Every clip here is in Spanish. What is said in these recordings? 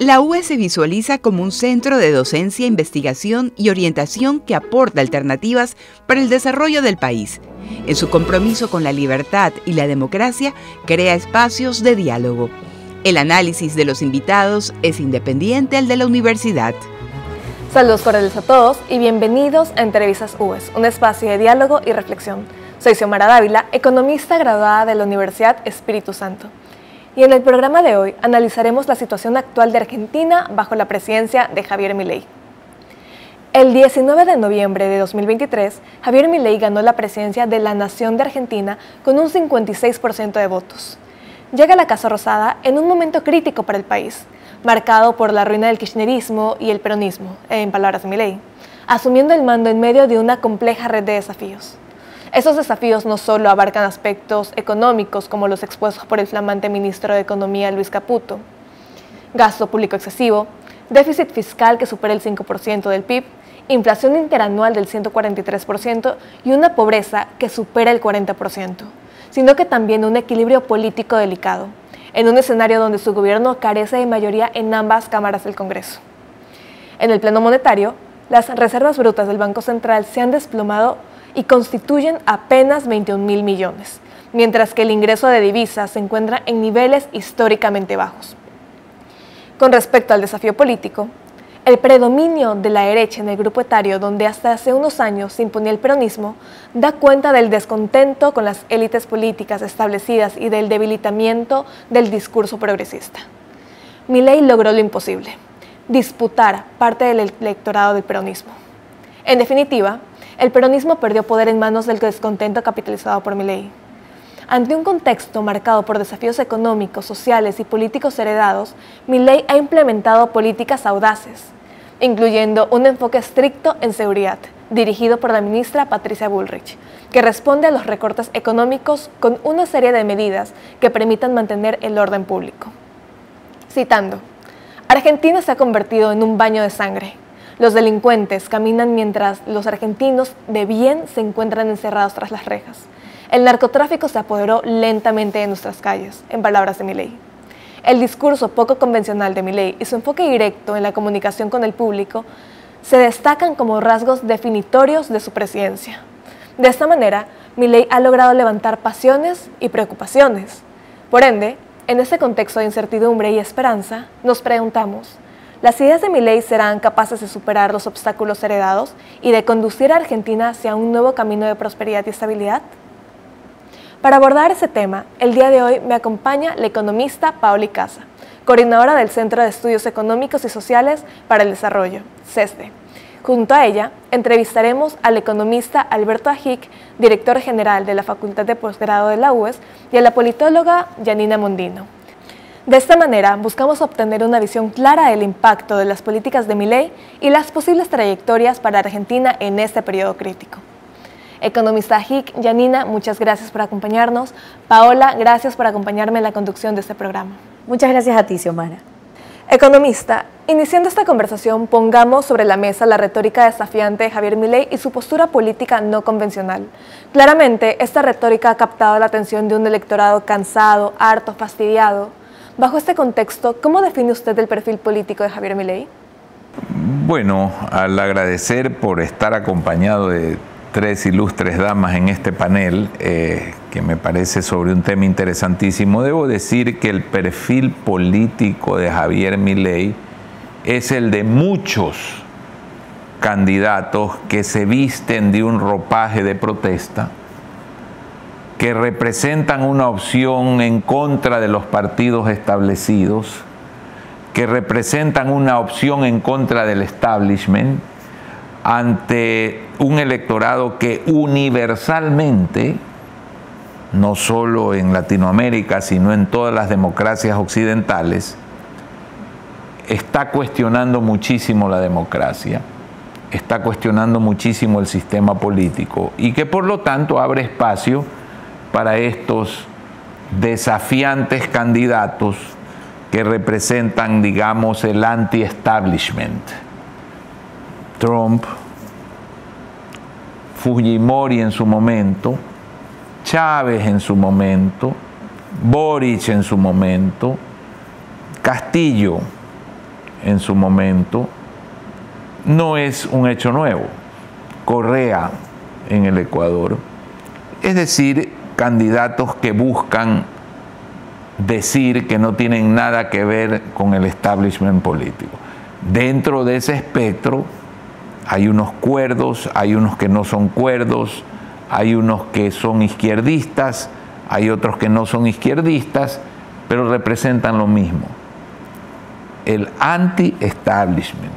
La UES se visualiza como un centro de docencia, investigación y orientación que aporta alternativas para el desarrollo del país. En su compromiso con la libertad y la democracia, crea espacios de diálogo. El análisis de los invitados es independiente al de la universidad. Saludos cordiales a todos y bienvenidos a Entrevistas UES, un espacio de diálogo y reflexión. Soy Xiomara Dávila, economista graduada de la Universidad Espíritu Santo. Y en el programa de hoy analizaremos la situación actual de Argentina bajo la presidencia de Javier Milei. El 19 de noviembre de 2023, Javier Milei ganó la presidencia de la Nación de Argentina con un 56% de votos. Llega a la Casa Rosada en un momento crítico para el país, marcado por la ruina del kirchnerismo y el peronismo, en palabras de Milei, asumiendo el mando en medio de una compleja red de desafíos. Esos desafíos no solo abarcan aspectos económicos como los expuestos por el flamante ministro de Economía Luis Caputo, gasto público excesivo, déficit fiscal que supera el 5% del PIB, inflación interanual del 143% y una pobreza que supera el 40%, sino que también un equilibrio político delicado, en un escenario donde su gobierno carece de mayoría en ambas cámaras del Congreso. En el plano monetario, las reservas brutas del Banco Central se han desplomado y constituyen apenas 21.000 millones, mientras que el ingreso de divisas se encuentra en niveles históricamente bajos. Con respecto al desafío político, el predominio de la derecha en el grupo etario donde hasta hace unos años se imponía el peronismo da cuenta del descontento con las élites políticas establecidas y del debilitamiento del discurso progresista. Milei logró lo imposible: disputar parte del electorado del peronismo. En definitiva, el peronismo perdió poder en manos del descontento capitalizado por Milei. Ante un contexto marcado por desafíos económicos, sociales y políticos heredados, Milei ha implementado políticas audaces, incluyendo un enfoque estricto en seguridad, dirigido por la ministra Patricia Bullrich, que responde a los recortes económicos con una serie de medidas que permitan mantener el orden público. Citando: Argentina se ha convertido en un baño de sangre. Los delincuentes caminan mientras los argentinos de bien se encuentran encerrados tras las rejas. El narcotráfico se apoderó lentamente de nuestras calles, en palabras de Milei. El discurso poco convencional de Milei y su enfoque directo en la comunicación con el público se destacan como rasgos definitorios de su presidencia. De esta manera, Milei ha logrado levantar pasiones y preocupaciones. Por ende, en este contexto de incertidumbre y esperanza, nos preguntamos: ¿las ideas de Milei serán capaces de superar los obstáculos heredados y de conducir a Argentina hacia un nuevo camino de prosperidad y estabilidad? Para abordar ese tema, el día de hoy me acompaña la economista Paola Icaza, coordinadora del Centro de Estudios Económicos y Sociales para el Desarrollo, CESDE. Junto a ella, entrevistaremos al economista Alberto Ajic, director general de la Facultad de Posgrado de la UES, y a la politóloga Yanina Mondino. De esta manera, buscamos obtener una visión clara del impacto de las políticas de Milei y las posibles trayectorias para Argentina en este periodo crítico. Economista Ajic, Yanina, muchas gracias por acompañarnos. Paola, gracias por acompañarme en la conducción de este programa. Muchas gracias a ti, Xiomara. Economista, iniciando esta conversación, pongamos sobre la mesa la retórica desafiante de Javier Milei y su postura política no convencional. Claramente, esta retórica ha captado la atención de un electorado cansado, harto, fastidiado. Bajo este contexto, ¿cómo define usted el perfil político de Javier Milei? Bueno, al agradecer por estar acompañado de tres ilustres damas en este panel, que me parece sobre un tema interesantísimo, debo decir que el perfil político de Javier Milei es el de muchos candidatos que se visten de un ropaje de protesta, que representan una opción en contra de los partidos establecidos, que representan una opción en contra del establishment, ante un electorado que universalmente, no solo en Latinoamérica, sino en todas las democracias occidentales, está cuestionando muchísimo la democracia, está cuestionando muchísimo el sistema político y que por lo tanto abre espacio para estos desafiantes candidatos que representan, digamos, el anti-establishment. Trump, Fujimori en su momento, Chávez en su momento, Boric en su momento, Castillo en su momento, no es un hecho nuevo. Correa en el Ecuador, es decir, candidatos que buscan decir que no tienen nada que ver con el establishment político. Dentro de ese espectro hay unos cuerdos, hay unos que no son cuerdos, hay unos que son izquierdistas, hay otros que no son izquierdistas, pero representan lo mismo, el anti-establishment,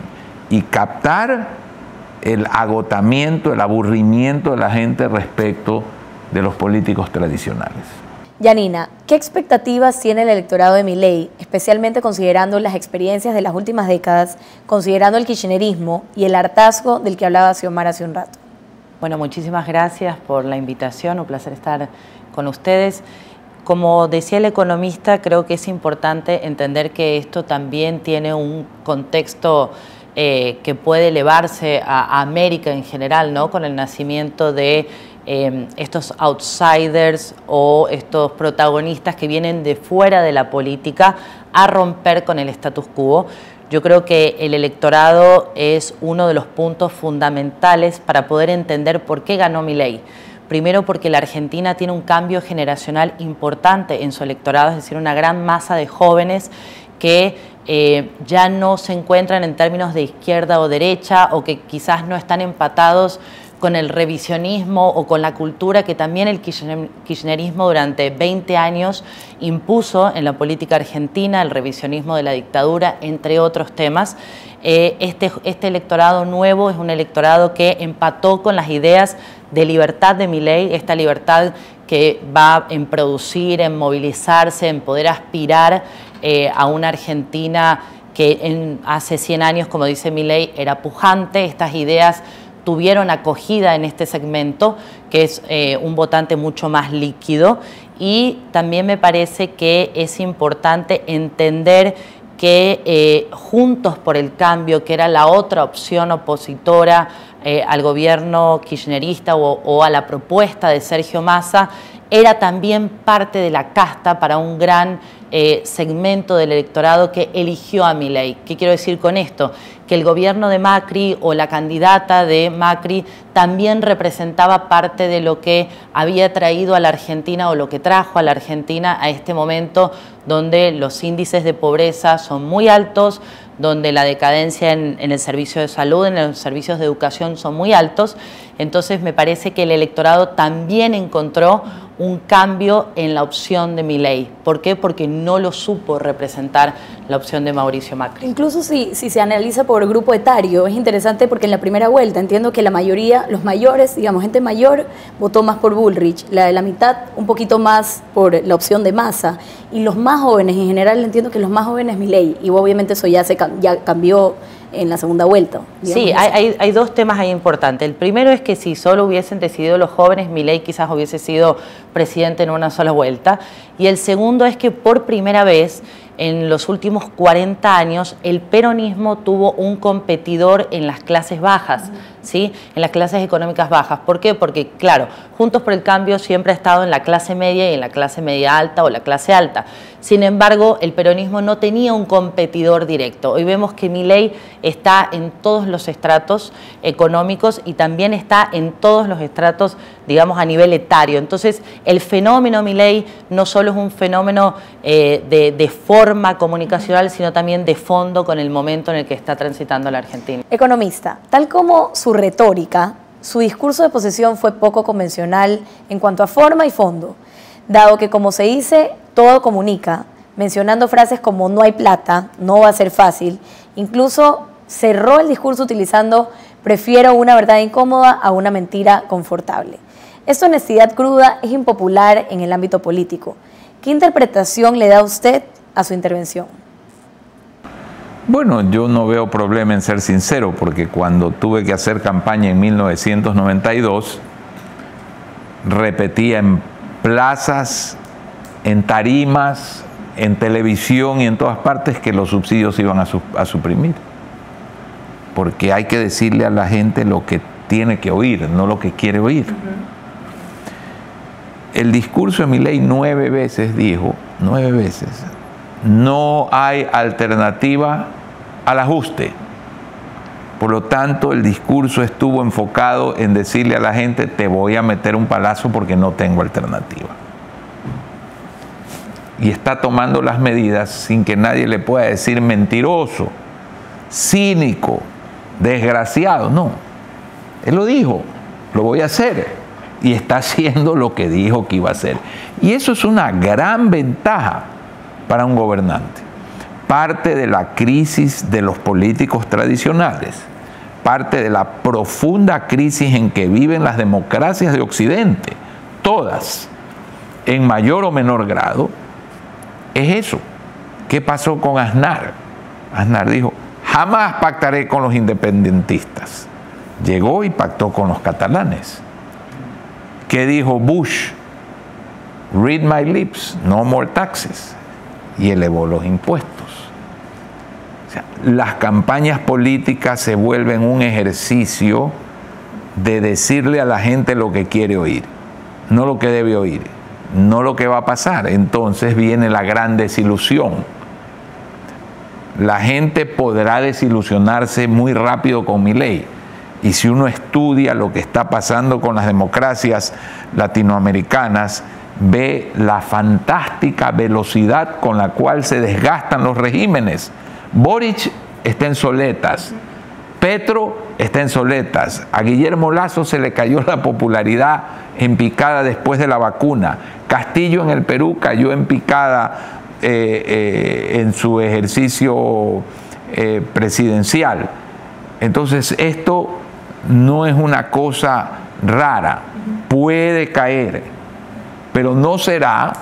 y captar el agotamiento, el aburrimiento de la gente respecto de los políticos tradicionales. Yanina, ¿qué expectativas tiene el electorado de Milei, especialmente considerando las experiencias de las últimas décadas, considerando el kirchnerismo y el hartazgo del que hablaba Xiomara hace un rato? Bueno, muchísimas gracias por la invitación, un placer estar con ustedes. Como decía el economista, creo que es importante entender que esto también tiene un contexto que puede elevarse a América en general, ¿no? Con el nacimiento de estos outsiders o estos protagonistas que vienen de fuera de la política a romper con el status quo. Yo creo que el electorado es uno de los puntos fundamentales para poder entender por qué ganó Milei. Primero, porque la Argentina tiene un cambio generacional importante en su electorado, es decir, una gran masa de jóvenes que ya no se encuentran en términos de izquierda o derecha, o que quizás no están empatados con el revisionismo o con la cultura que también el kirchnerismo durante 20 años impuso en la política argentina, el revisionismo de la dictadura, entre otros temas. Este electorado nuevo es un electorado que empató con las ideas de libertad de Milei, esta libertad que va en producir, en movilizarse, en poder aspirar a una Argentina que hace 100 años, como dice Milei, era pujante. Estas ideas tuvieron acogida en este segmento, que es un votante mucho más líquido, y también me parece que es importante entender que Juntos por el Cambio, que era la otra opción opositora al gobierno kirchnerista o a la propuesta de Sergio Massa, era también parte de la casta para un gran segmento del electorado que eligió a Milei. ¿Qué quiero decir con esto? Que el gobierno de Macri o la candidata de Macri también representaba parte de lo que había traído a la Argentina o lo que trajo a la Argentina a este momento donde los índices de pobreza son muy altos, donde la decadencia en el servicio de salud, en los servicios de educación son muy altos. Entonces me parece que el electorado también encontró un cambio en la opción de Milei. ¿Por qué? Porque no lo supo representar la opción de Mauricio Macri. Incluso si se analiza por grupo etario, es interesante porque en la primera vuelta entiendo que la mayoría, los mayores, digamos, gente mayor, votó más por Bullrich, la de la mitad un poquito más por la opción de Massa, y los más jóvenes, en general entiendo que los más jóvenes Milei, y obviamente eso ya cambió en la segunda vuelta. Sí, hay dos temas ahí importantes. El primero es que si solo hubiesen decidido los jóvenes, Milei quizás hubiese sido presidente en una sola vuelta. Y el segundo es que por primera vez en los últimos 40 años el peronismo tuvo un competidor en las clases bajas, ¿sí? En las clases económicas bajas. ¿Por qué? Porque, claro, Juntos por el Cambio siempre ha estado en la clase media y en la clase media alta o la clase alta. Sin embargo, el peronismo no tenía un competidor directo. Hoy vemos que Milei está en todos los estratos económicos y también está en todos los estratos, digamos, a nivel etario. Entonces, el fenómeno Milei no solo es un fenómeno de forma comunicacional, sino también de fondo con el momento en el que está transitando la Argentina. Economista, tal como su retórica, su discurso de posesión fue poco convencional en cuanto a forma y fondo, dado que, como se dice, todo comunica, mencionando frases como no hay plata, no va a ser fácil, incluso cerró el discurso utilizando prefiero una verdad incómoda a una mentira confortable. Esta honestidad cruda es impopular en el ámbito político. ¿Qué interpretación le da usted a su intervención? Bueno, yo no veo problema en ser sincero, porque cuando tuve que hacer campaña en 1992, repetía en plazas, en tarimas, en televisión y en todas partes que los subsidios iban a suprimir. Porque hay que decirle a la gente lo que tiene que oír, no lo que quiere oír. El discurso de Milei 9 veces dijo, 9 veces, no hay alternativa al ajuste. Por lo tanto, el discurso estuvo enfocado en decirle a la gente, te voy a meter un palazo porque no tengo alternativa. Y está tomando las medidas sin que nadie le pueda decir mentiroso, cínico, desgraciado. No, él lo dijo, lo voy a hacer. Y está haciendo lo que dijo que iba a hacer. Y eso es una gran ventaja para un gobernante. Parte de la crisis de los políticos tradicionales, parte de la profunda crisis en que viven las democracias de Occidente, todas, en mayor o menor grado, es eso. ¿Qué pasó con Aznar? Aznar dijo, jamás pactaré con los independentistas. Llegó y pactó con los catalanes. ¿Qué dijo Bush? Read my lips, no more taxes. Y elevó los impuestos. O sea, las campañas políticas se vuelven un ejercicio de decirle a la gente lo que quiere oír, no lo que debe oír, no lo que va a pasar. Entonces viene la gran desilusión. La gente podrá desilusionarse muy rápido con Milei. Y si uno estudia lo que está pasando con las democracias latinoamericanas, ve la fantástica velocidad con la cual se desgastan los regímenes. Boric está en soletas, Petro está en soletas, a Guillermo Lasso se le cayó la popularidad en picada después de la vacuna, Castillo en el Perú cayó en picada en su ejercicio presidencial. Entonces esto no es una cosa rara, puede caer, pero no será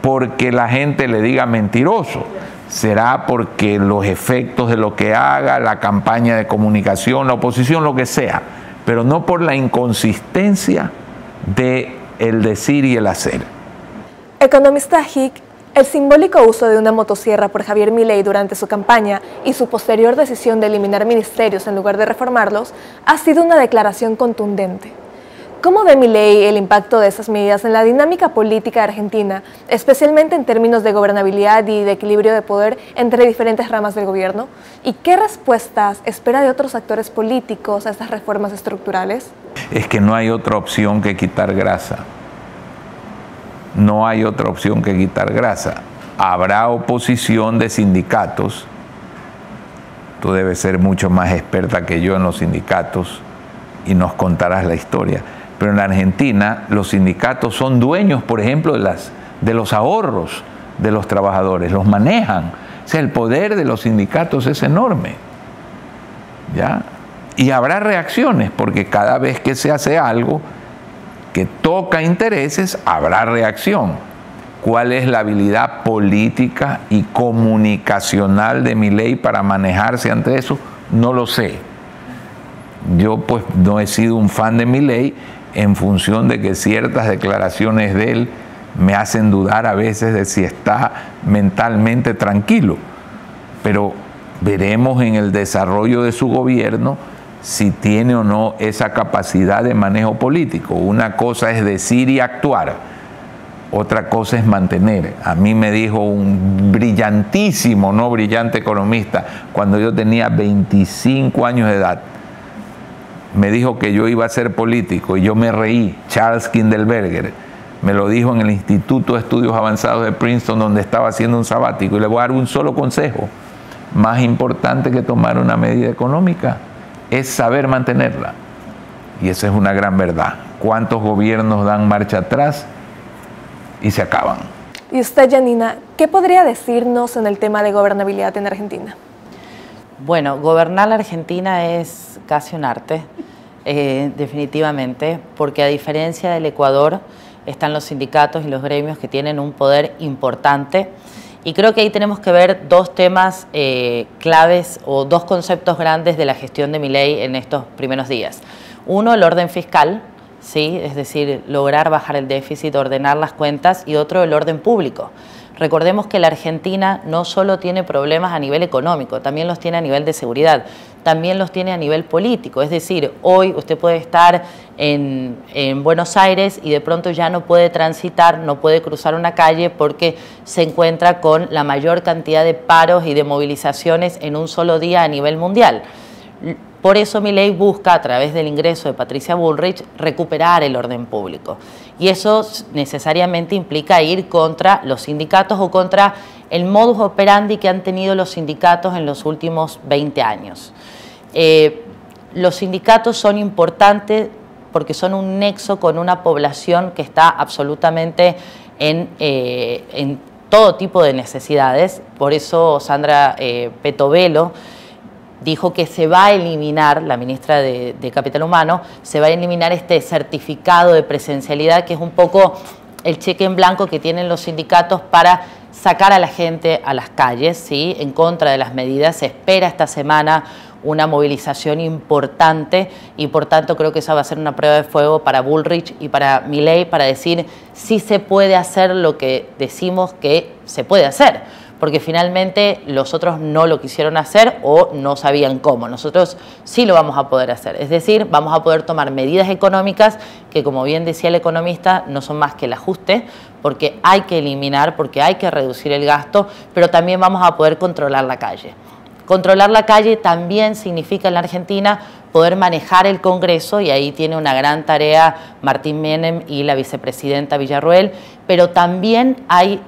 porque la gente le diga mentiroso, será porque los efectos de lo que haga, la campaña de comunicación, la oposición, lo que sea, pero no por la inconsistencia de el decir y el hacer. Economista Hick, el simbólico uso de una motosierra por Javier Milei durante su campaña y su posterior decisión de eliminar ministerios en lugar de reformarlos ha sido una declaración contundente. ¿Cómo ve Milei el impacto de esas medidas en la dinámica política de Argentina, especialmente en términos de gobernabilidad y de equilibrio de poder entre diferentes ramas del gobierno? ¿Y qué respuestas espera de otros actores políticos a estas reformas estructurales? Es que no hay otra opción que quitar grasa. No hay otra opción que quitar grasa. Habrá oposición de sindicatos. Tú debes ser mucho más experta que yo en los sindicatos y nos contarás la historia. Pero en la Argentina los sindicatos son dueños, por ejemplo, de los ahorros de los trabajadores, los manejan. O sea, el poder de los sindicatos es enorme. ¿Ya? Y habrá reacciones, porque cada vez que se hace algo que toca intereses, habrá reacción. ¿Cuál es la habilidad política y comunicacional de Milei para manejarse ante eso? No lo sé. Yo pues no he sido un fan de Milei en función de que ciertas declaraciones de él me hacen dudar a veces de si está mentalmente tranquilo. Pero veremos en el desarrollo de su gobierno si tiene o no esa capacidad de manejo político. Una cosa es decir y actuar, otra cosa es mantener. A mí me dijo un brillantísimo, no brillante economista, cuando yo tenía 25 años de edad, me dijo que yo iba a ser político y yo me reí. Charles Kindleberger me lo dijo en el Instituto de Estudios Avanzados de Princeton, donde estaba haciendo un sabático, y le voy a dar un solo consejo: más importante que tomar una medida económica es saber mantenerla. Y esa es una gran verdad. ¿Cuántos gobiernos dan marcha atrás y se acaban? Y usted, Janina, ¿qué podría decirnos en el tema de gobernabilidad en Argentina? Bueno, gobernar la Argentina es casi un arte, definitivamente, porque a diferencia del Ecuador, están los sindicatos y los gremios que tienen un poder importante. Y creo que ahí tenemos que ver dos temas claves o dos conceptos grandes de la gestión de Milei en estos primeros días. Uno, el orden fiscal, ¿sí? Es decir, lograr bajar el déficit, ordenar las cuentas, y otro, el orden público. Recordemos que la Argentina no solo tiene problemas a nivel económico, también los tiene a nivel de seguridad, también los tiene a nivel político. Es decir, hoy usted puede estar en Buenos Aires y de pronto ya no puede transitar, no puede cruzar una calle porque se encuentra con la mayor cantidad de paros y de movilizaciones en un solo día a nivel mundial. Por eso Milei busca, a través del ingreso de Patricia Bullrich, recuperar el orden público. Y eso necesariamente implica ir contra los sindicatos o contra el modus operandi que han tenido los sindicatos en los últimos 20 años. Los sindicatos son importantes porque son un nexo con una población que está absolutamente en todo tipo de necesidades. Por eso Sandra Petovelo dijo que se va a eliminar, la ministra de Capital Humano, se va a eliminar este certificado de presencialidad, que es un poco el cheque en blanco que tienen los sindicatos para sacar a la gente a las calles, ¿sí?, en contra de las medidas. Se espera esta semana una movilización importante y por tanto creo que esa va a ser una prueba de fuego para Bullrich y para Milei para decir si se puede hacer lo que decimos que se puede hacer, porque finalmente los otros no lo quisieron hacer o no sabían cómo. Nosotros sí lo vamos a poder hacer, es decir, vamos a poder tomar medidas económicas que, como bien decía el economista, no son más que el ajuste, porque hay que eliminar, porque hay que reducir el gasto, pero también vamos a poder controlar la calle. Controlar la calle también significa en la Argentina poder manejar el Congreso, y ahí tiene una gran tarea Martín Menem y la vicepresidenta Villarruel, pero también hay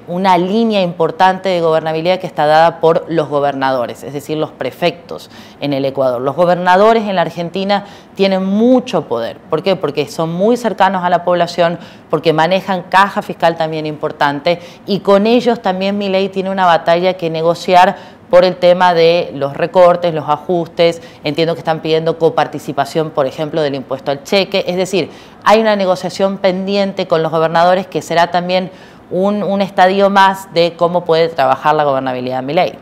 una línea importante de gobernabilidad que está dada por los gobernadores, es decir, los prefectos en el Ecuador. Los gobernadores en la Argentina tienen mucho poder. ¿Por qué? Porque son muy cercanos a la población, porque manejan caja fiscal también importante, y con ellos también Milei tiene una batalla que negociar por el tema de los recortes, los ajustes. Entiendo que están pidiendo coparticipación, por ejemplo, del impuesto al cheque. Es decir, hay una negociación pendiente con los gobernadores que será también un estadio más de cómo puede trabajar la gobernabilidad de Milei.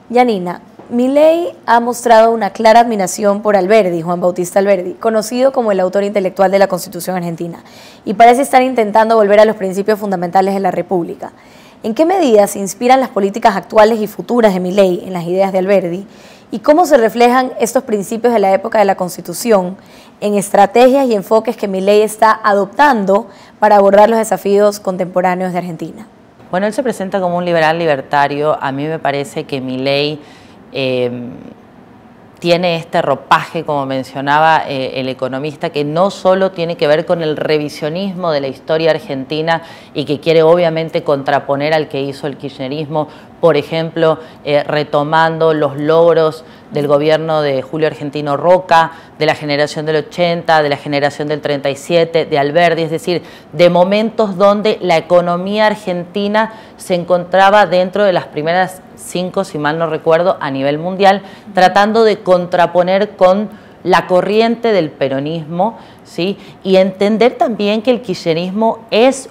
Yanina, Milei ha mostrado una clara admiración por Alberdi, Juan Bautista Alberdi, conocido como el autor intelectual de la Constitución argentina, y parece estar intentando volver a los principios fundamentales de la República. ¿En qué medida se inspiran las políticas actuales y futuras de Milei en las ideas de Alberdi? ¿Y cómo se reflejan estos principios de la época de la Constitución en estrategias y enfoques que Milei está adoptando para abordar los desafíos contemporáneos de Argentina? Bueno, él se presenta como un liberal libertario. A mí me parece que Milei tiene este ropaje, como mencionaba el economista, que no solo tiene que ver con el revisionismo de la historia argentina y que quiere obviamente contraponer al que hizo el kirchnerismo, por ejemplo, retomando los logros del gobierno de Julio Argentino Roca, de la generación del 80, de la generación del 37, de Alberdi, es decir, de momentos donde la economía argentina se encontraba dentro de las primeras 5, si mal no recuerdo, a nivel mundial, tratando de contraponer con la corriente del peronismo, ¿sí? Y entender también que el kirchnerismo es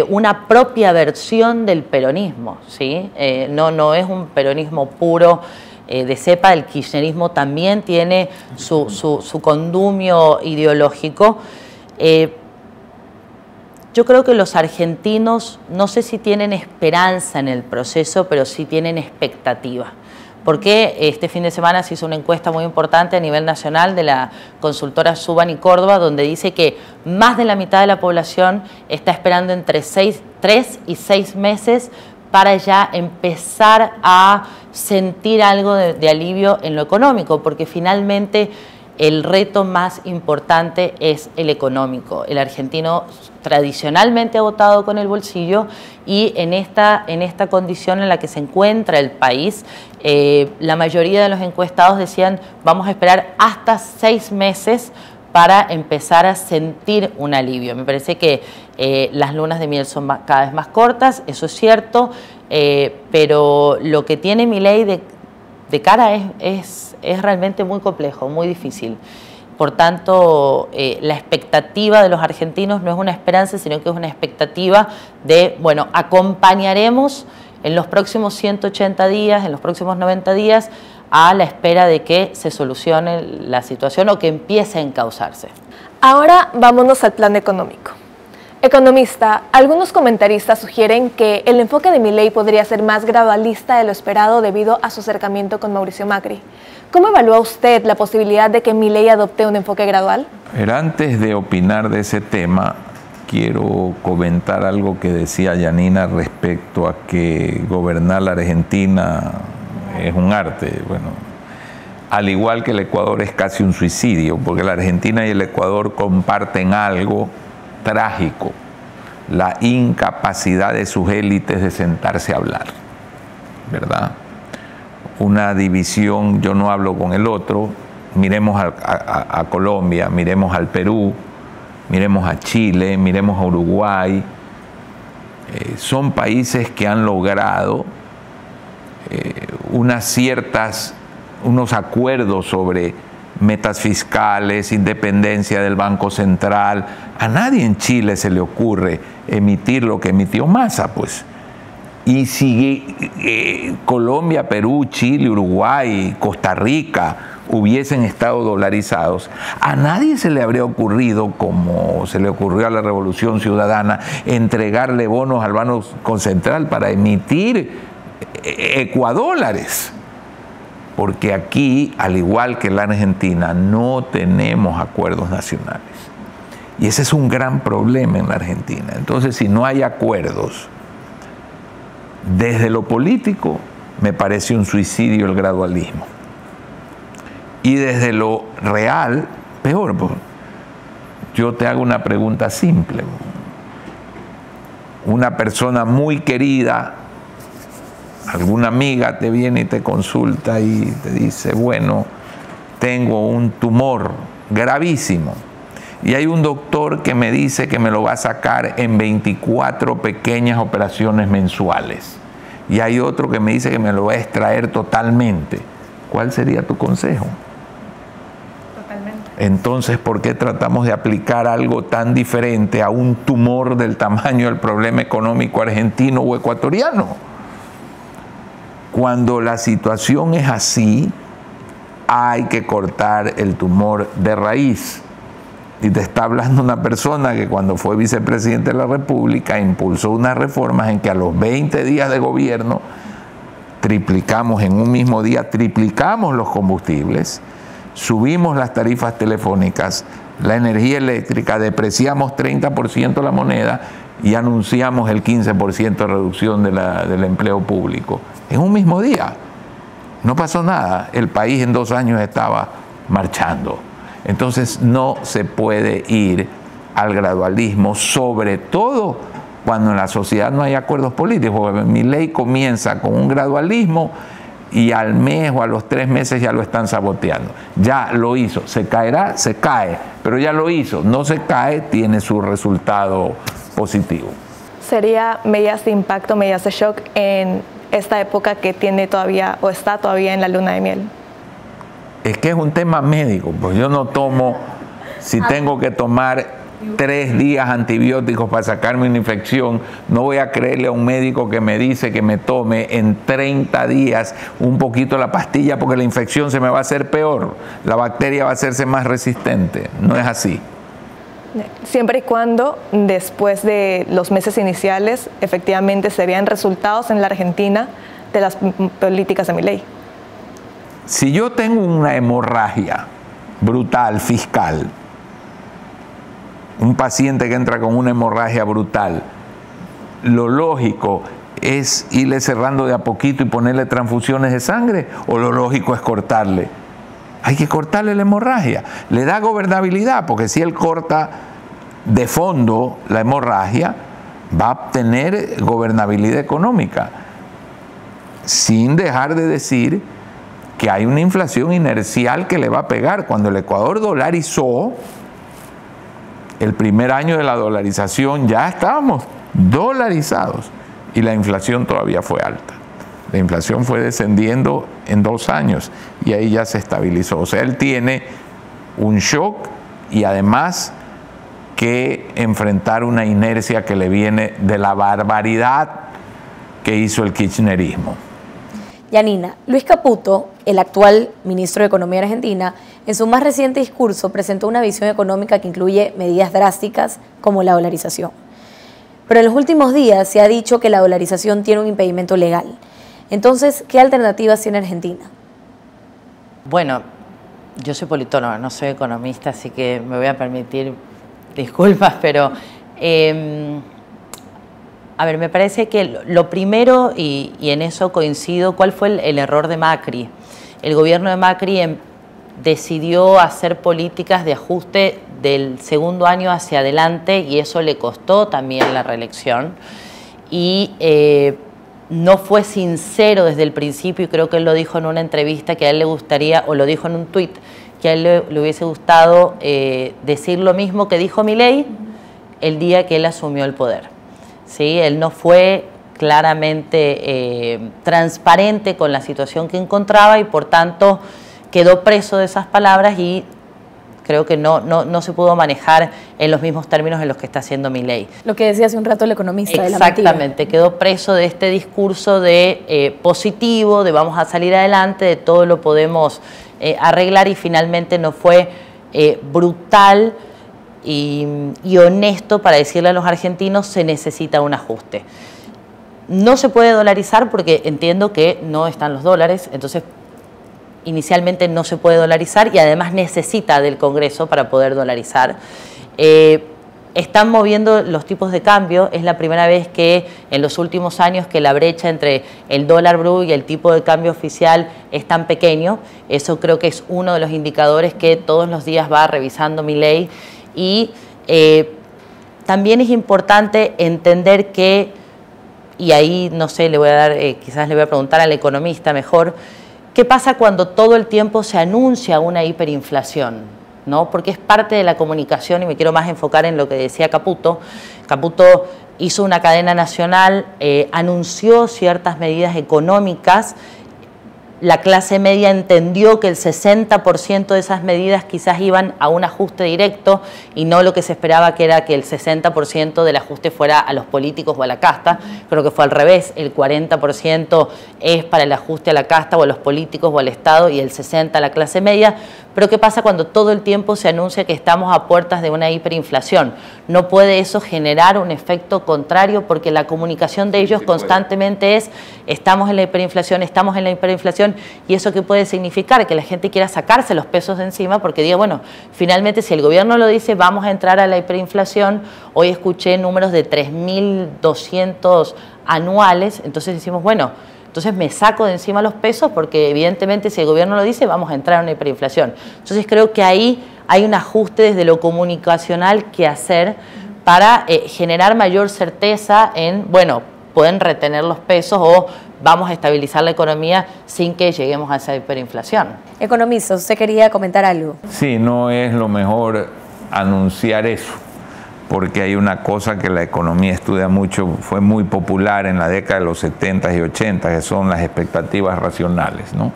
una propia versión del peronismo, ¿sí? No es un peronismo puro de cepa. El kirchnerismo también tiene su condumio ideológico. Yo creo que los argentinos, no sé si tienen esperanza en el proceso, pero sí tienen expectativa. Porque este fin de semana se hizo una encuesta muy importante a nivel nacional de la consultora Suban y Córdoba, donde dice que más de la mitad de la población está esperando entre 3 y 6 meses para ya empezar a sentir algo de alivio en lo económico, porque finalmente el reto más importante es el económico. El argentino tradicionalmente ha votado con el bolsillo, y en esta condición en la que se encuentra el país, la mayoría de los encuestados decían vamos a esperar hasta 6 meses para empezar a sentir un alivio. Me parece que las lunas de miel son cada vez más cortas, eso es cierto, pero lo que tiene Milei de cara es realmente muy complejo, muy difícil. Por tanto, la expectativa de los argentinos no es una esperanza, sino que es una expectativa de, bueno, acompañaremos en los próximos 180 días, en los próximos 90 días, a la espera de que se solucione la situación o que empiece a encauzarse. Ahora vámonos al plan económico. Economista, algunos comentaristas sugieren que el enfoque de Milei podría ser más gradualista de lo esperado debido a su acercamiento con Mauricio Macri. ¿Cómo evalúa usted la posibilidad de que Milei adopte un enfoque gradual? Pero antes de opinar de ese tema, quiero comentar algo que decía Yanina respecto a que gobernar la Argentina es un arte. Bueno, al igual que el Ecuador es casi un suicidio, porque la Argentina y el Ecuador comparten algo trágico: la incapacidad de sus élites de sentarse a hablar, ¿verdad? Una división, yo no hablo con el otro. Miremos a Colombia, miremos al Perú, miremos a Chile, miremos a Uruguay. Son países que han logrado unos acuerdos sobre metas fiscales, independencia del Banco Central. A nadie en Chile se le ocurre emitir lo que emitió Massa, pues. Y si Colombia, Perú, Chile, Uruguay, Costa Rica hubiesen estado dolarizados, a nadie se le habría ocurrido, como se le ocurrió a la Revolución Ciudadana, entregarle bonos al Banco Central para emitir ecuadólares. Porque aquí, al igual que en la Argentina, no tenemos acuerdos nacionales. Y ese es un gran problema en la Argentina. Entonces, si no hay acuerdos, desde lo político, me parece un suicidio el gradualismo. Y desde lo real, peor. Yo te hago una pregunta simple. Una persona muy querida, alguna amiga te viene y te consulta y te dice, bueno, tengo un tumor gravísimo y hay un doctor que me dice que me lo va a sacar en 24 pequeñas operaciones mensuales y hay otro que me dice que me lo va a extraer totalmente. ¿Cuál sería tu consejo? Totalmente. Entonces, ¿por qué tratamos de aplicar algo tan diferente a un tumor del tamaño del problema económico argentino o ecuatoriano? Cuando la situación es así, hay que cortar el tumor de raíz. Y te está hablando una persona que cuando fue vicepresidente de la República impulsó unas reformas en que a los 20 días de gobierno triplicamos, en un mismo día triplicamos los combustibles, subimos las tarifas telefónicas, la energía eléctrica, depreciamos 30% la moneda y anunciamos el 15% de reducción del empleo público. En un mismo día. No pasó nada. El país en 2 años estaba marchando. Entonces no se puede ir al gradualismo, sobre todo cuando en la sociedad no hay acuerdos políticos. Porque Milei comienza con un gradualismo y al mes o a los 3 meses ya lo están saboteando. Ya lo hizo. ¿Se caerá? Se cae. Pero ya lo hizo. No se cae, tiene su resultado positivo. ¿Sería medidas de impacto, medidas de shock en esta época que tiene todavía o está todavía en la luna de miel? Es que es un tema médico, pues yo no tomo, si tengo que tomar 3 días antibióticos para sacarme una infección, no voy a creerle a un médico que me dice que me tome en 30 días un poquito la pastilla porque la infección se me va a hacer peor, la bacteria va a hacerse más resistente. No es así. Siempre y cuando después de los meses iniciales efectivamente se vean resultados en la Argentina de las políticas de Milei. Si yo tengo una hemorragia brutal, fiscal, un paciente que entra con una hemorragia brutal, lo lógico es irle cerrando de a poquito y ponerle transfusiones de sangre, o lo lógico es cortarle. Hay que cortarle la hemorragia. Le da gobernabilidad, porque si él corta de fondo la hemorragia, va a obtener gobernabilidad económica, sin dejar de decir que hay una inflación inercial que le va a pegar. Cuando el Ecuador dolarizó, el primer año de la dolarización ya estábamos dolarizados y la inflación todavía fue alta. La inflación fue descendiendo en 2 años y ahí ya se estabilizó. O sea, él tiene un shock y además que enfrentar una inercia que le viene de la barbaridad que hizo el kirchnerismo. Yanina, Luis Caputo, el actual ministro de Economía de Argentina, en su más reciente discurso presentó una visión económica que incluye medidas drásticas como la dolarización. pero en los últimos días se ha dicho que la dolarización tiene un impedimento legal. Entonces, ¿qué alternativas tiene Argentina? Bueno, yo soy politóloga, no soy economista, así que me voy a permitir disculpas, pero a ver, me parece que lo primero, y en eso coincido, ¿cuál fue el error de Macri? El gobierno de Macri decidió hacer políticas de ajuste del segundo año hacia adelante y eso le costó también la reelección. Y no fue sincero desde el principio, y creo que él lo dijo en una entrevista que a él le gustaría, o lo dijo en un tuit, que a él le hubiese gustado decir lo mismo que dijo Milei el día que él asumió el poder. ¿Sí? Él no fue claramente transparente con la situación que encontraba y por tanto quedó preso de esas palabras y creo que no se pudo manejar en los mismos términos en los que está haciendo Milei. Lo que decía hace un rato el economista. Exactamente, quedó preso de este discurso de positivo, de vamos a salir adelante, de todo lo podemos arreglar y finalmente no fue brutal y honesto para decirle a los argentinos se necesita un ajuste. No se puede dolarizar porque entiendo que no están los dólares, entonces inicialmente no se puede dolarizar y además necesita del Congreso para poder dolarizar. Están moviendo los tipos de cambio, es la primera vez que en los últimos años que la brecha entre el dólar blue y el tipo de cambio oficial es tan pequeño. Eso creo que es uno de los indicadores que todos los días va revisando Milei. Y también es importante entender que, y ahí no sé, le voy a dar, quizás le voy a preguntar al economista mejor, ¿qué pasa cuando todo el tiempo se anuncia una hiperinflación? ¿No? Porque es parte de la comunicación y me quiero más enfocar en lo que decía Caputo. Caputo hizo una cadena nacional, anunció ciertas medidas económicas. La clase media entendió que el 60% de esas medidas quizás iban a un ajuste directo y no lo que se esperaba que era que el 60% del ajuste fuera a los políticos o a la casta. Creo que fue al revés, el 40% es para el ajuste a la casta o a los políticos o al Estado y el 60% a la clase media. Pero ¿qué pasa cuando todo el tiempo se anuncia que estamos a puertas de una hiperinflación? ¿No puede eso generar un efecto contrario? Porque la comunicación de ellos constantemente es estamos en la hiperinflación, estamos en la hiperinflación. ¿Y eso qué puede significar? Que la gente quiera sacarse los pesos de encima porque diga, bueno, finalmente si el gobierno lo dice, vamos a entrar a la hiperinflación. Hoy escuché números de 3.200 anuales, entonces decimos, bueno, entonces me saco de encima los pesos porque evidentemente si el gobierno lo dice, vamos a entrar a una hiperinflación. Entonces creo que ahí hay un ajuste desde lo comunicacional que hacer para generar mayor certeza en, bueno, pueden retener los pesos o vamos a estabilizar la economía sin que lleguemos a esa hiperinflación. Economista, ¿usted quería comentar algo? Sí, no es lo mejor anunciar eso, porque hay una cosa que la economía estudia mucho, fue muy popular en la década de los 70 y 80, que son las expectativas racionales, ¿no?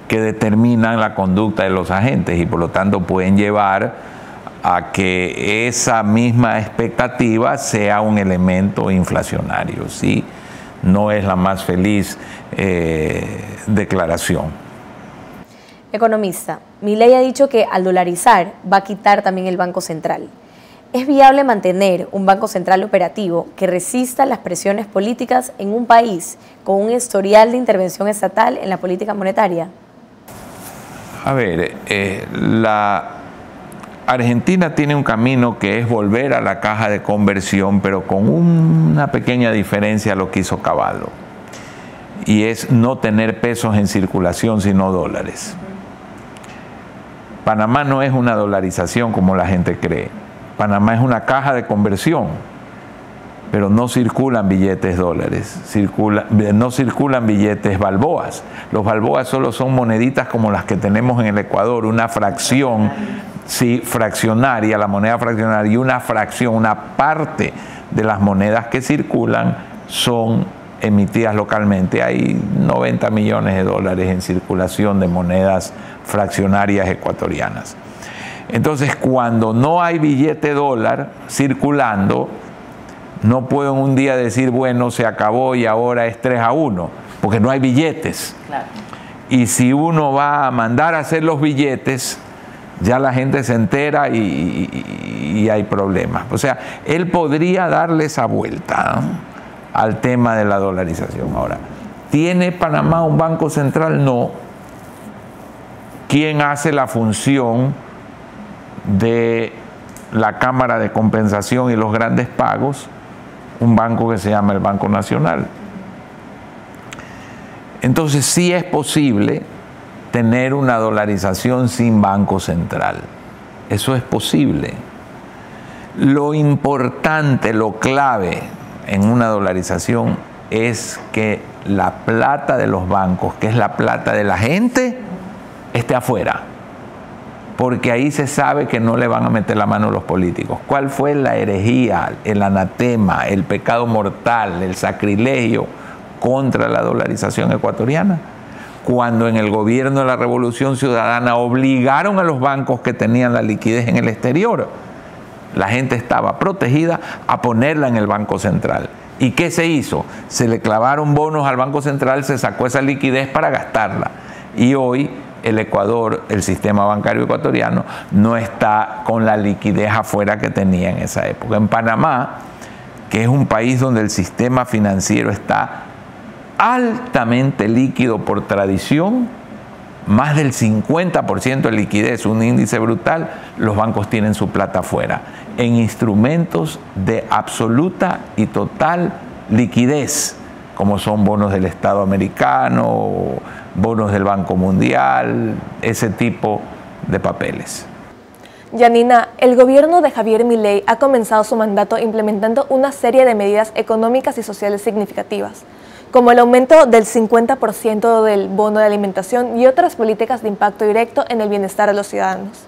Que determinan la conducta de los agentes y por lo tanto pueden llevar a que esa misma expectativa sea un elemento inflacionario, ¿sí? No es la más feliz declaración. Economista, Milei ha dicho que al dolarizar va a quitar también el Banco Central. ¿Es viable mantener un Banco Central operativo que resista las presiones políticas en un país con un historial de intervención estatal en la política monetaria? A ver, la Argentina tiene un camino que es volver a la caja de conversión, pero con una pequeña diferencia a lo que hizo Cavallo, y es no tener pesos en circulación sino dólares. Panamá no es una dolarización como la gente cree. Panamá es una caja de conversión, pero no circulan billetes dólares, no circulan billetes balboas. Los balboas solo son moneditas como las que tenemos en el Ecuador, una fracción, sí, fraccionaria, la moneda fraccionaria, y una fracción, una parte de las monedas que circulan son emitidas localmente. Hay 90 millones de dólares en circulación de monedas fraccionarias ecuatorianas. Entonces, cuando no hay billete dólar circulando, no puedo en un día decir, bueno, se acabó y ahora es 3-1, porque no hay billetes. Claro. Y si uno va a mandar a hacer los billetes, ya la gente se entera y hay problemas. O sea, él podría darle esa vuelta, ¿no?, al tema de la dolarización. Ahora, ¿tiene Panamá un banco central? No. ¿Quién hace la función de la Cámara de Compensación y los grandes pagos? Un banco que se llama el Banco Nacional. Entonces sí es posible tener una dolarización sin banco central. Eso es posible. Lo importante, lo clave en una dolarización es que la plata de los bancos, que es la plata de la gente, esté afuera. Porque ahí se sabe que no le van a meter la mano los políticos. ¿Cuál fue la herejía, el anatema, el pecado mortal, el sacrilegio contra la dolarización ecuatoriana? Cuando en el gobierno de la Revolución Ciudadana obligaron a los bancos que tenían la liquidez en el exterior, la gente estaba protegida, a ponerla en el Banco Central. ¿Y qué se hizo? Se le clavaron bonos al Banco Central, se sacó esa liquidez para gastarla. Y hoy el Ecuador, el sistema bancario ecuatoriano, no está con la liquidez afuera que tenía en esa época. En Panamá, que es un país donde el sistema financiero está altamente líquido por tradición, más del 50% de liquidez, un índice brutal, los bancos tienen su plata afuera, en instrumentos de absoluta y total liquidez, como son bonos del Estado americano, bonos del Banco Mundial, ese tipo de papeles. Yanina, el gobierno de Javier Milei ha comenzado su mandato implementando una serie de medidas económicas y sociales significativas, como el aumento del 50% del bono de alimentación y otras políticas de impacto directo en el bienestar de los ciudadanos.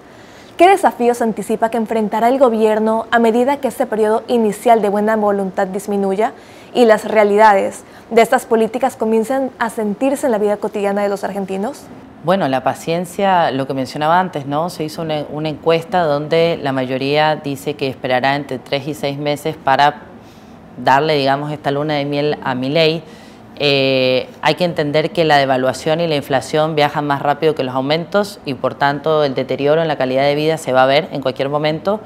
¿Qué desafíos anticipa que enfrentará el gobierno a medida que este periodo inicial de buena voluntad disminuya y las realidades de estas políticas comiencen a sentirse en la vida cotidiana de los argentinos? Bueno, la paciencia, lo que mencionaba antes, ¿no? Se hizo una encuesta donde la mayoría dice que esperará entre 3 y 6 meses para darle, digamos, esta luna de miel a Milei. Hay que entender que la devaluación y la inflación viajan más rápido que los aumentos y por tanto el deterioro en la calidad de vida se va a ver en cualquier momento.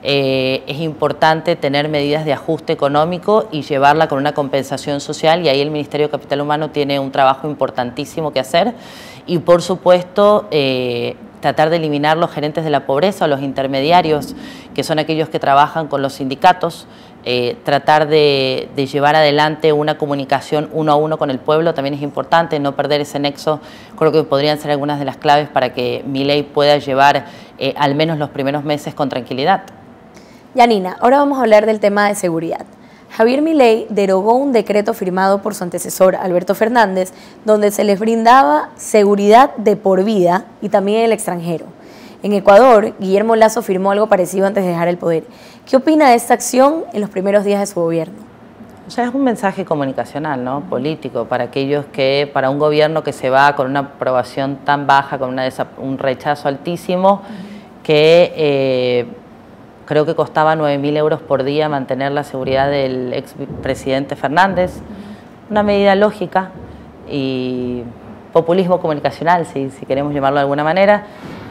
Es importante tener medidas de ajuste económico y llevarla con una compensación social, y ahí el Ministerio de Capital Humano tiene un trabajo importantísimo que hacer, y por supuesto tratar de eliminar los gerentes de la pobreza o los intermediarios, que son aquellos que trabajan con los sindicatos. Tratar de llevar adelante una comunicación uno a uno con el pueblo también es importante, no perder ese nexo. Creo que podrían ser algunas de las claves para que Milei pueda llevar al menos los primeros meses con tranquilidad. Yanina, ahora vamos a hablar del tema de seguridad. Javier Milei derogó un decreto firmado por su antecesor Alberto Fernández, donde se les brindaba seguridad de por vida y también en el extranjero. En Ecuador, Guillermo Lasso firmó algo parecido antes de dejar el poder. ¿Qué opina de esta acción en los primeros días de su gobierno? O sea, es un mensaje comunicacional, ¿no?, político, para aquellos que, para un gobierno que se va con una aprobación tan baja, con un rechazo altísimo, que creo que costaba 9.000 euros por día mantener la seguridad del expresidente Fernández. Una medida lógica y populismo comunicacional, si queremos llamarlo de alguna manera,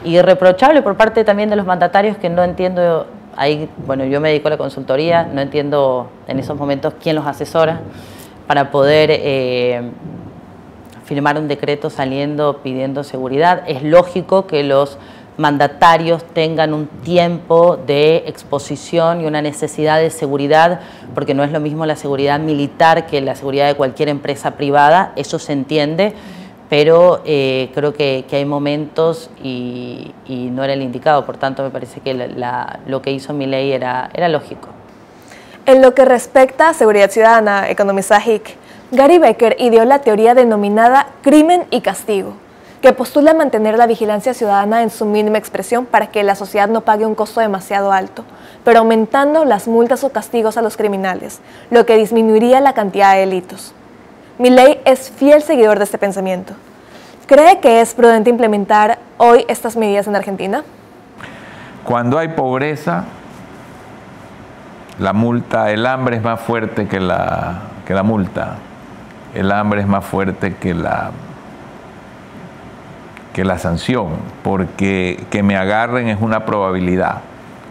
y irreprochable por parte también de los mandatarios, que no entiendo, ahí, bueno, yo me dedico a la consultoría, no entiendo en esos momentos quién los asesora para poder firmar un decreto saliendo pidiendo seguridad. Es lógico que los mandatarios tengan un tiempo de exposición y una necesidad de seguridad, porque no es lo mismo la seguridad militar que la seguridad de cualquier empresa privada, eso se entiende, pero creo que hay momentos y no era el indicado. Por tanto, me parece que lo que hizo Milei era lógico. En lo que respecta a seguridad ciudadana, economista Hick, Gary Becker ideó la teoría denominada crimen y castigo, que postula mantener la vigilancia ciudadana en su mínima expresión para que la sociedad no pague un costo demasiado alto, pero aumentando las multas o castigos a los criminales, lo que disminuiría la cantidad de delitos. Milei es fiel seguidor de este pensamiento. ¿Cree que es prudente implementar hoy estas medidas en Argentina? Cuando hay pobreza, la multa, el hambre es más fuerte que la multa. El hambre es más fuerte que que la sanción, porque que me agarren es una probabilidad,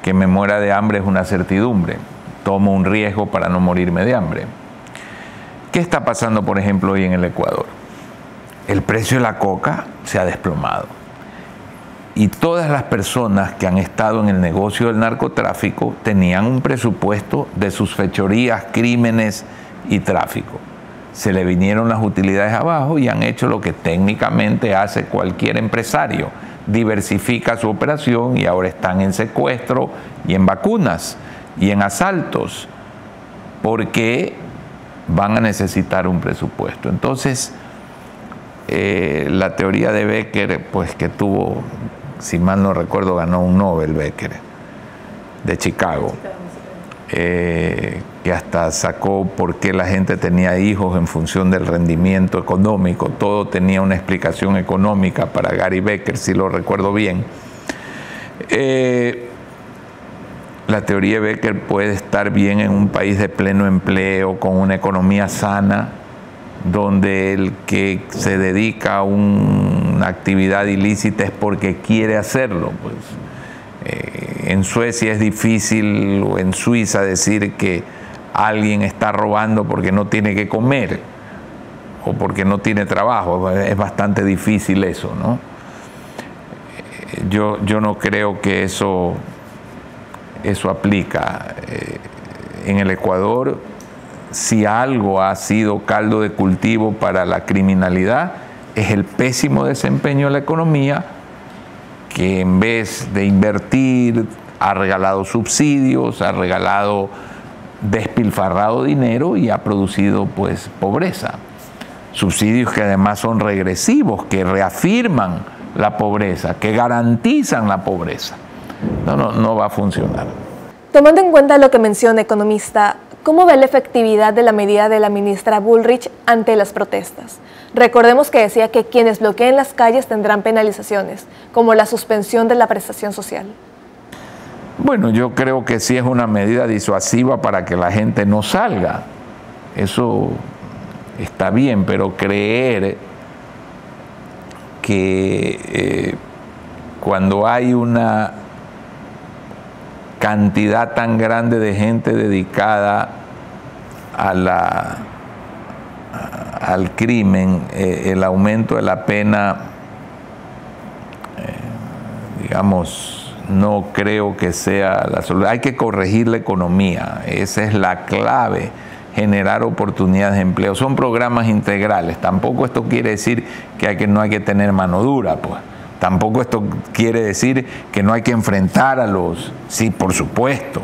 que me muera de hambre es una certidumbre. Tomo un riesgo para no morirme de hambre. ¿Qué está pasando, por ejemplo, hoy en el Ecuador? El precio de la coca se ha desplomado. Y todas las personas que han estado en el negocio del narcotráfico tenían un presupuesto de sus fechorías, crímenes y tráfico. Se le vinieron las utilidades abajo y han hecho lo que técnicamente hace cualquier empresario. Diversifica su operación y ahora están en secuestro y en vacunas y en asaltos, porque van a necesitar un presupuesto. Entonces, la teoría de Becker, pues que tuvo, si mal no recuerdo, ganó un Nobel Becker, de Chicago, que hasta sacó por qué la gente tenía hijos en función del rendimiento económico. Todo tenía una explicación económica para Gary Becker, si lo recuerdo bien. La teoría de Becker puede estar bien en un país de pleno empleo, con una economía sana, donde el que se dedica a una actividad ilícita es porque quiere hacerlo. Pues, en Suecia es difícil, o en Suiza, decir que alguien está robando porque no tiene que comer o porque no tiene trabajo. Es bastante difícil eso, ¿no? Yo no creo que eso aplica. En el Ecuador, si algo ha sido caldo de cultivo para la criminalidad, es el pésimo desempeño de la economía, que en vez de invertir ha regalado subsidios, ha despilfarrado dinero y ha producido pues pobreza. Subsidios que además son regresivos, que reafirman la pobreza, que garantizan la pobreza. No va a funcionar. Tomando en cuenta lo que menciona, economista, ¿cómo ve la efectividad de la medida de la ministra Bullrich ante las protestas? Recordemos que decía que quienes bloqueen las calles tendrán penalizaciones, como la suspensión de la prestación social. Bueno, yo creo que sí es una medida disuasiva para que la gente no salga. Eso está bien, pero creer que cuando hay una cantidad tan grande de gente dedicada al crimen, el aumento de la pena, digamos, no creo que sea la solución. Hay que corregir la economía, esa es la clave, generar oportunidades de empleo. Son programas integrales, tampoco esto quiere decir que no hay que tener mano dura, pues. Tampoco esto quiere decir que no hay que enfrentar a los... Sí, por supuesto,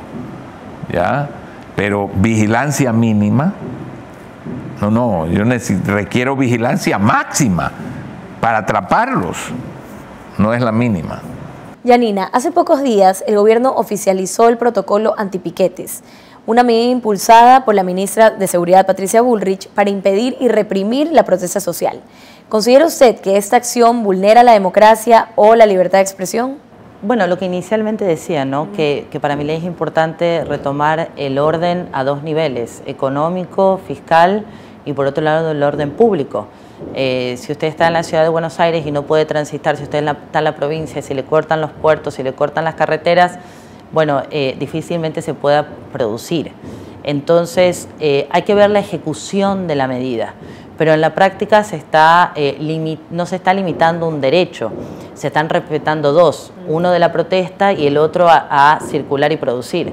¿ya? Pero vigilancia mínima, no, yo requiero vigilancia máxima para atraparlos, no es la mínima. Yanina, hace pocos días el gobierno oficializó el protocolo antipiquetes, una medida impulsada por la ministra de Seguridad, Patricia Bullrich, para impedir y reprimir la protesta social. ¿Considera usted que esta acción vulnera la democracia o la libertad de expresión? Bueno, lo que inicialmente decía, ¿no? Que para mi ley es importante retomar el orden a dos niveles, económico, fiscal y por otro lado el orden público. Si usted está en la ciudad de Buenos Aires y no puede transitar, si usted está en la provincia, si le cortan los puertos, si le cortan las carreteras, bueno, difícilmente se pueda producir. Entonces, hay que ver la ejecución de la medida, pero en la práctica no se está limitando un derecho, se están respetando dos, uno de la protesta y el otro a circular y producir.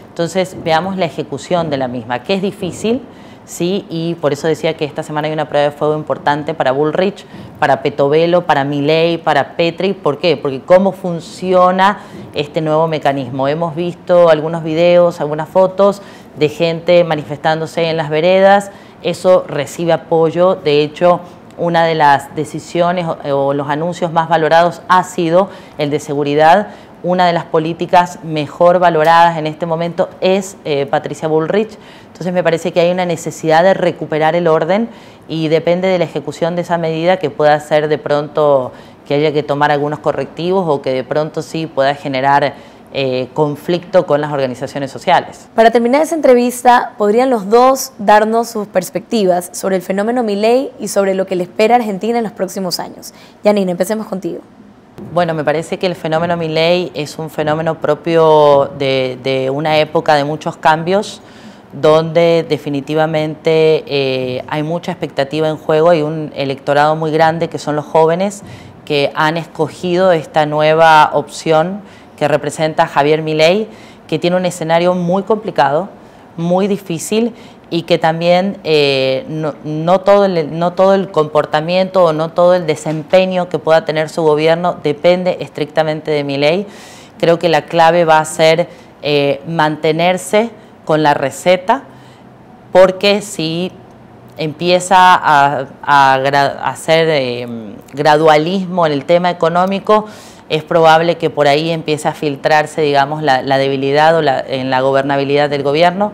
Entonces, veamos la ejecución de la misma, que es difícil, sí, y por eso decía que esta semana hay una prueba de fuego importante para Bullrich, para Petovelo, para Milei, para Petri. ¿Por qué? Porque cómo funciona este nuevo mecanismo. Hemos visto algunos videos, algunas fotos de gente manifestándose en las veredas, eso recibe apoyo. De hecho, una de las decisiones o los anuncios más valorados ha sido el de seguridad. Una de las políticas mejor valoradas en este momento es Patricia Bullrich. Entonces me parece que hay una necesidad de recuperar el orden y depende de la ejecución de esa medida que pueda ser de pronto que haya que tomar algunos correctivos o que de pronto sí pueda generar conflicto con las organizaciones sociales. Para terminar esa entrevista, ¿podrían los dos darnos sus perspectivas sobre el fenómeno Milei y sobre lo que le espera a Argentina en los próximos años? Janine, empecemos contigo. Bueno, me parece que el fenómeno Milei es un fenómeno propio de una época de muchos cambios, donde definitivamente hay mucha expectativa en juego, hay un electorado muy grande que son los jóvenes que han escogido esta nueva opción que representa a Javier Milei, que tiene un escenario muy complicado, muy difícil y que también no todo el comportamiento o no todo el desempeño que pueda tener su gobierno depende estrictamente de Milei. Creo que la clave va a ser mantenerse con la receta, porque si empieza a hacer gradualismo en el tema económico, es probable que por ahí empiece a filtrarse, digamos, la debilidad en la gobernabilidad del gobierno.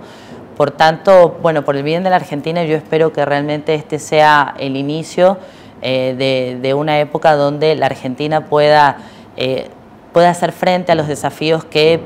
Por tanto, bueno, por el bien de la Argentina, yo espero que realmente este sea el inicio de una época donde la Argentina pueda hacer frente a los desafíos que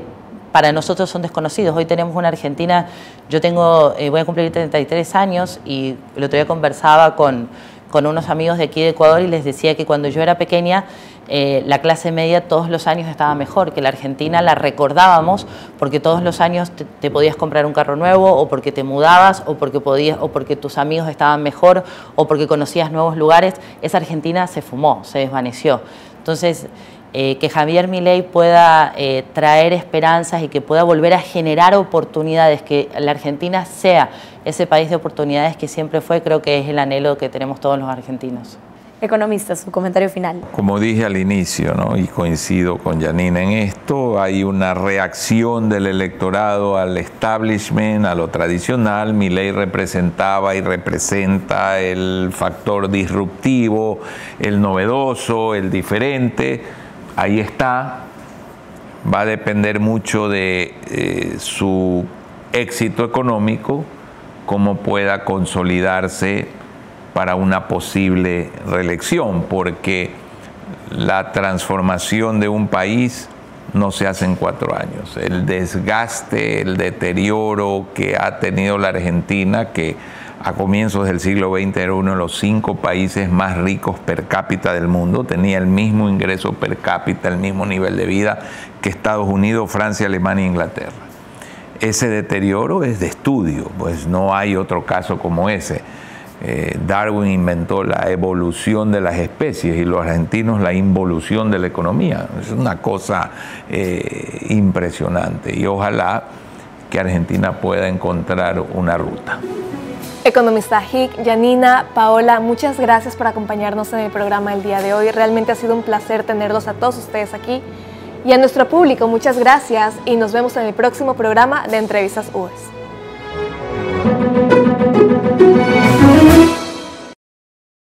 para nosotros son desconocidos. Hoy tenemos una Argentina, voy a cumplir 33 años y el otro día conversaba con unos amigos de aquí de Ecuador y les decía que cuando yo era pequeña la clase media todos los años estaba mejor, que la Argentina la recordábamos porque todos los años te podías comprar un carro nuevo, o porque te mudabas, o porque tus amigos estaban mejor, o porque conocías nuevos lugares. Esa Argentina se fumó, se desvaneció. Entonces, que Javier Milei pueda traer esperanzas y que pueda volver a generar oportunidades, que la Argentina sea ese país de oportunidades que siempre fue, creo que es el anhelo que tenemos todos los argentinos. Economista, su comentario final. Como dije al inicio, ¿no? Y coincido con Janine en esto, hay una reacción del electorado al establishment, a lo tradicional. Milei representaba y representa el factor disruptivo, el novedoso, el diferente. Ahí está. Va a depender mucho de su éxito económico, cómo pueda consolidarse para una posible reelección, porque la transformación de un país no se hace en 4 años. El desgaste, el deterioro que ha tenido la Argentina, que a comienzos del siglo XX era uno de los 5 países más ricos per cápita del mundo, tenía el mismo ingreso per cápita, el mismo nivel de vida que Estados Unidos, Francia, Alemania e Inglaterra. Ese deterioro es de estudio, pues no hay otro caso como ese. Darwin inventó la evolución de las especies y los argentinos la involución de la economía. Es una cosa impresionante y ojalá que Argentina pueda encontrar una ruta. Economista Hic, Janina, Paola, muchas gracias por acompañarnos en el programa el día de hoy. Realmente ha sido un placer tenerlos a todos ustedes aquí. Y a nuestro público, muchas gracias y nos vemos en el próximo programa de Entrevistas UES.